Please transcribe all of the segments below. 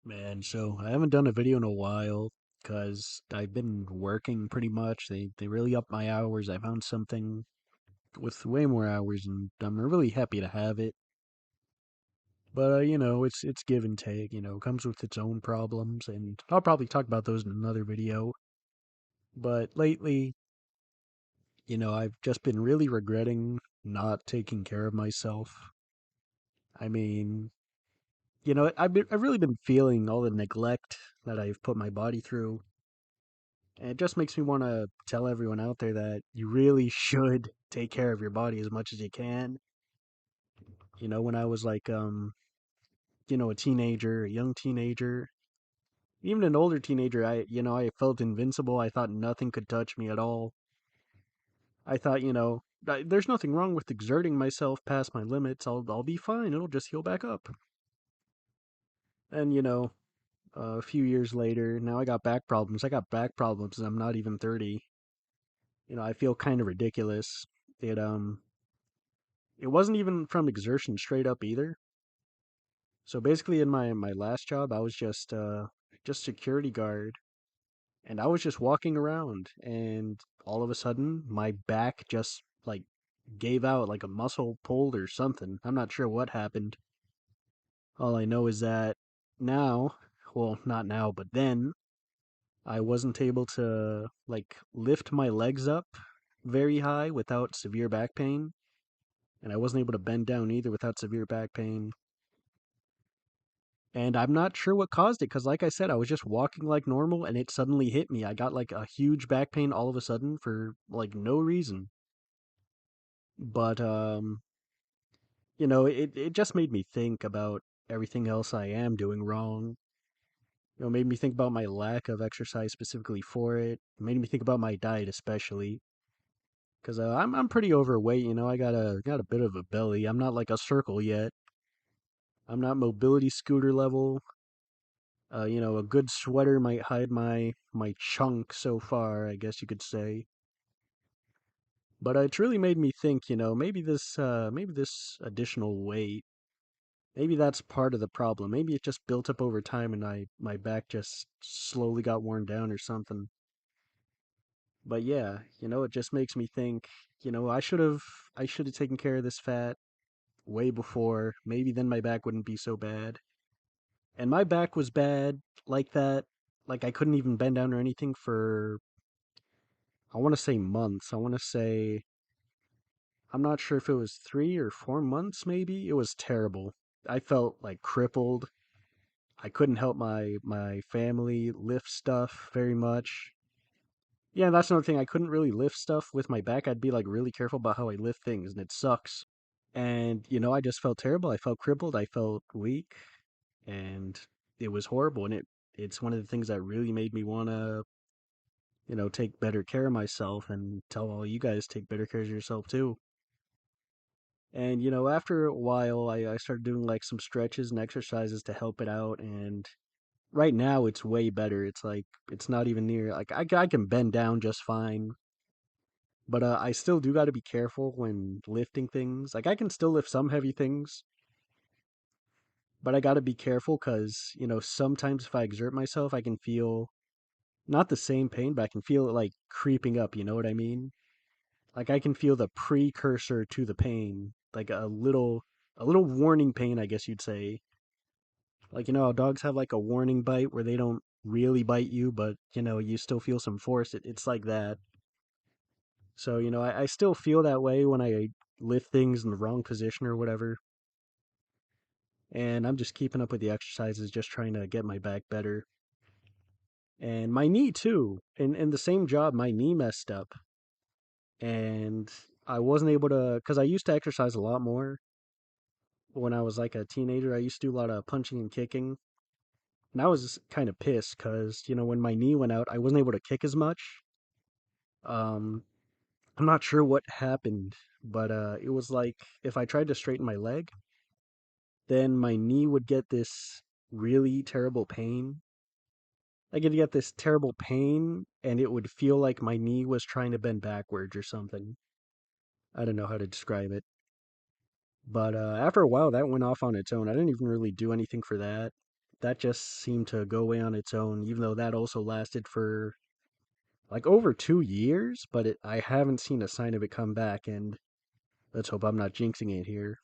Man, so I haven't done a video in a while because I've been working pretty much. They really upped my hours. I found something with way more hours, and I'm really happy to have it. But it's give and take. It comes with its own problems, and I'll probably talk about those in another video. But lately, I've just been really regretting not taking care of myself. I mean, I've really been feeling all the neglect that I've put my body through. And it just makes me want to tell everyone out there that you really should take care of your body as much as you can. When I was like, a teenager, a young teenager, even an older teenager, I felt invincible. I thought nothing could touch me at all. I thought, there's nothing wrong with exerting myself past my limits. I'll be fine. It'll just heal back up. And, a few years later, now I got back problems. I got back problems and I'm not even 30. I feel kind of ridiculous. It wasn't even from exertion straight up either. So basically in my last job I was just security guard and I was just walking around and all of a sudden my back just like gave out like a muscle pulled or something. I'm not sure what happened. All I know is that now, well, not now, but then I wasn't able to like lift my legs up very high without severe back pain, and I wasn't able to bend down either without severe back pain. And I'm not sure what caused it because, like I said, I was just walking like normal and it suddenly hit me. I got like a huge back pain all of a sudden for like no reason. But, it just made me think about everything else I am doing wrong. Made me think about my lack of exercise specifically for it. It made me think about my diet especially. Because I'm pretty overweight, I got a bit of a belly. I'm not like a circle yet. I'm not mobility scooter level. A good sweater might hide my chunk so far, I guess you could say. But it's really made me think, maybe this additional weight, maybe that's part of the problem. Maybe it just built up over time and my back just slowly got worn down or something. But yeah, it just makes me think, I should have taken care of this fat way before. Maybe then my back wouldn't be so bad. And my back was bad like that. Like I couldn't even bend down or anything for I want to say months. I want to say, I'm not sure if it was 3 or 4 months, maybe. It was terrible. I felt like crippled. I couldn't help my family lift stuff very much. Yeah, that's another thing. I couldn't really lift stuff with my back. I'd be like really careful about how I lift things, and it sucks. And, I just felt terrible. I felt crippled. I felt weak, and it was horrible. And it's one of the things that really made me want to, take better care of myself and tell all you guys take better care of yourself too. And, after a while, I started doing like some stretches and exercises to help it out. And right now, it's way better. It's like, it's not even near, like, I can bend down just fine. But I still do got to be careful when lifting things. Like, I can still lift some heavy things, but I got to be careful because, sometimes if I exert myself, I can feel not the same pain, but I can feel it like creeping up. You know what I mean? Like I can feel the precursor to the pain, like a little warning pain, I guess you'd say. Like how dogs have like a warning bite where they don't really bite you, but you still feel some force. It's like that. So I still feel that way when I lift things in the wrong position or whatever. And I'm just keeping up with the exercises, just trying to get my back better. And my knee too. In the same job, my knee messed up, and I wasn't able to because I used to exercise a lot more when I was like a teenager. I used to do a lot of punching and kicking, and I was kind of pissed because when my knee went out, I wasn't able to kick as much. Um, I'm not sure what happened, but it was like if I tried to straighten my leg, then my knee would get this really terrible pain. Like it'd get this terrible pain, and it would feel like my knee was trying to bend backwards or something. I don't know how to describe it. But after a while, that went off on its own. I didn't even really do anything for that. that just seemed to go away on its own, even though that also lasted for like over 2 years, but I haven't seen a sign of it come back, and let's hope I'm not jinxing it here.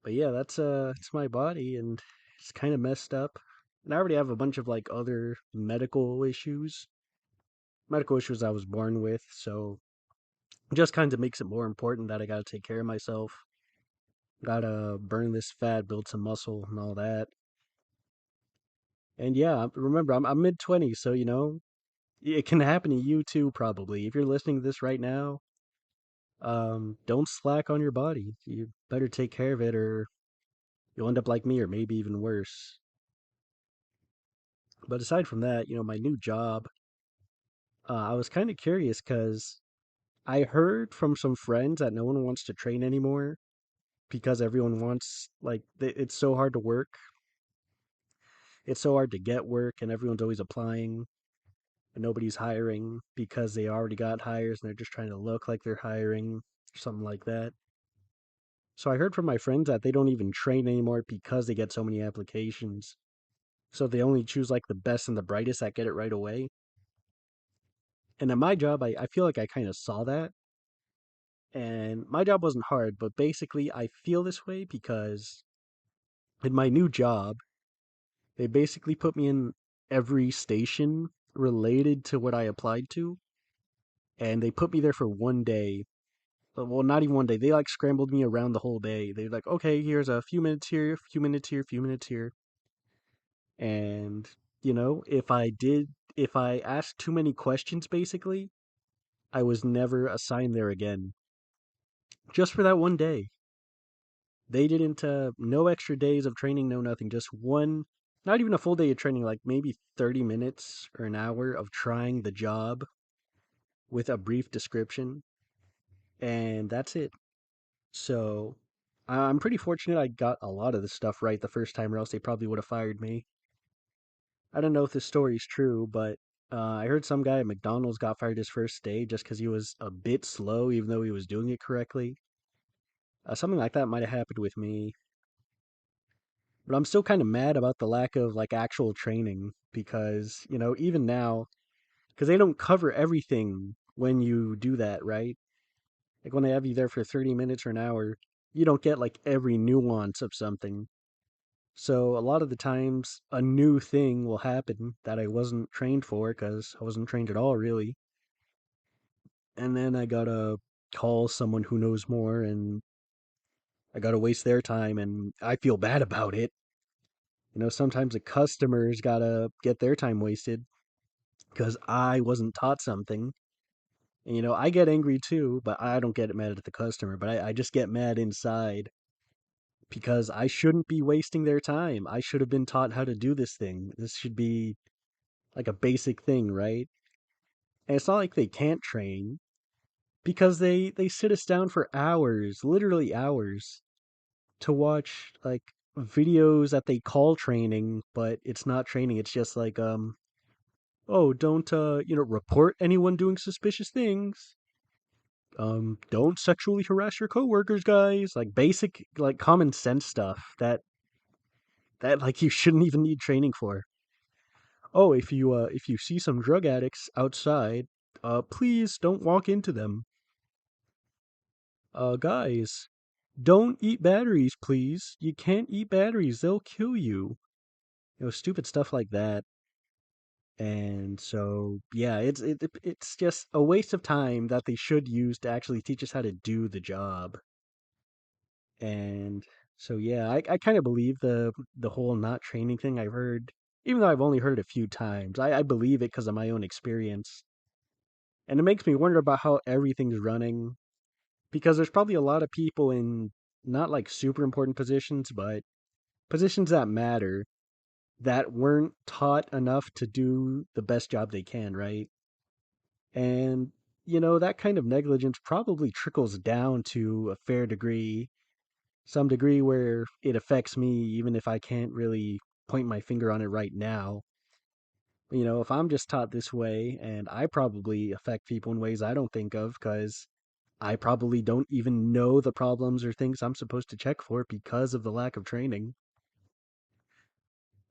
But yeah, it's my body, and it's kind of messed up. And I already have a bunch of like other medical issues I was born with, so it just kind of makes it more important that I gotta take care of myself. Gotta burn this fat, build some muscle, and all that. And yeah, remember, I'm mid 20s, so it can happen to you too, probably. If you're listening to this right now, don't slack on your body. You better take care of it, or you'll end up like me, or maybe even worse. But aside from that, my new job, I was kind of curious because I heard from some friends that no one wants to train anymore because everyone wants, like, it's so hard to work. It's so hard to get work, and everyone's always applying, and nobody's hiring because they already got hires and they're just trying to look like they're hiring, or something like that. So I heard from my friends that they don't even train anymore because they get so many applications. So they only choose like the best and the brightest that get it right away. And at my job, I feel like I kind of saw that. And my job wasn't hard, but basically I feel this way because in my new job, they basically put me in every station related to what I applied to. And they put me there for one day. Well, not even one day. They like scrambled me around the whole day. They're like, okay, here's a few minutes here, a few minutes here, a few minutes here. And, if I asked too many questions, basically, I was never assigned there again. Just for that one day. They didn't, no extra days of training, no nothing. Just one, not even a full day of training, like maybe 30 minutes or an hour of trying the job with a brief description. And that's it. So I'm pretty fortunate I got a lot of this stuff right the first time, or else they probably would have fired me. I don't know if this story's true, but I heard some guy at McDonald's got fired his first day just because he was a bit slow, even though he was doing it correctly. Something like that might have happened with me, but I'm still kind of mad about the lack of like actual training because even now, because they don't cover everything when you do that, right? Like when they have you there for 30 minutes or an hour, you don't get like every nuance of something. So a lot of the times, a new thing will happen that I wasn't trained for because I wasn't trained at all, really. And then I gotta call someone who knows more, and I gotta waste their time, and I feel bad about it. Sometimes the customers gotta get their time wasted because I wasn't taught something. And I get angry too, but I don't get mad at the customer, but I just get mad inside because I shouldn't be wasting their time. I should have been taught how to do this thing. This should be like a basic thing, right? And it's not like they can't train because they sit us down for hours, literally hours, to watch like videos that they call training, but it's not training. It's just like oh, don't report anyone doing suspicious things. Don't sexually harass your coworkers, guys. Like basic like common sense stuff that like you shouldn't even need training for. Oh, if you see some drug addicts outside, please don't walk into them. Guys, don't eat batteries, please. You can't eat batteries, they'll kill you. Stupid stuff like that. And so, yeah, it's just a waste of time that they should use to actually teach us how to do the job. And so, yeah, I kind of believe the whole not training thing I've heard, even though I've only heard it a few times. I believe it because of my own experience. And it makes me wonder about how everything's running because there's probably a lot of people in not like super important positions, but positions that matter that weren't taught enough to do the best job they can, right? And, that kind of negligence probably trickles down to a fair degree, some degree where it affects me, even if I can't really point my finger on it right now. If I'm just taught this way, and I probably affect people in ways I don't think of because I probably don't even know the problems or things I'm supposed to check for because of the lack of training.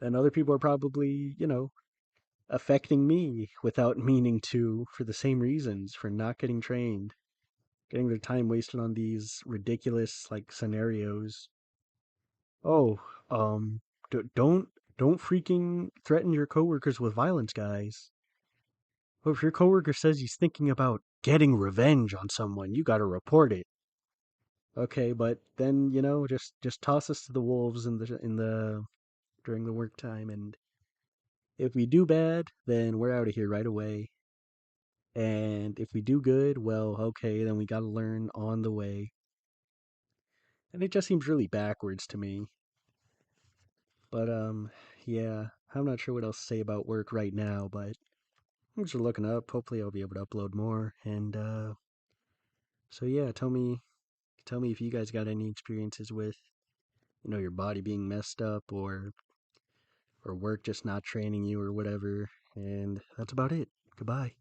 And other people are probably, affecting me without meaning to for the same reasons, for not getting trained, getting their time wasted on these ridiculous like scenarios. Oh, um, don't freaking threaten your coworkers with violence, guys. Well, if your coworker says he's thinking about getting revenge on someone, you gotta report it. Okay, but then just toss us to the wolves in the during the work time, and if we do bad, then we're out of here right away. And if we do good, well, okay, then we gotta learn on the way. And it just seems really backwards to me. But yeah, I'm not sure what else to say about work right now, but I'm just looking up. Hopefully I'll be able to upload more. And so yeah, tell me if you guys got any experiences with, your body being messed up or work just not training you or whatever. And that's about it. Goodbye.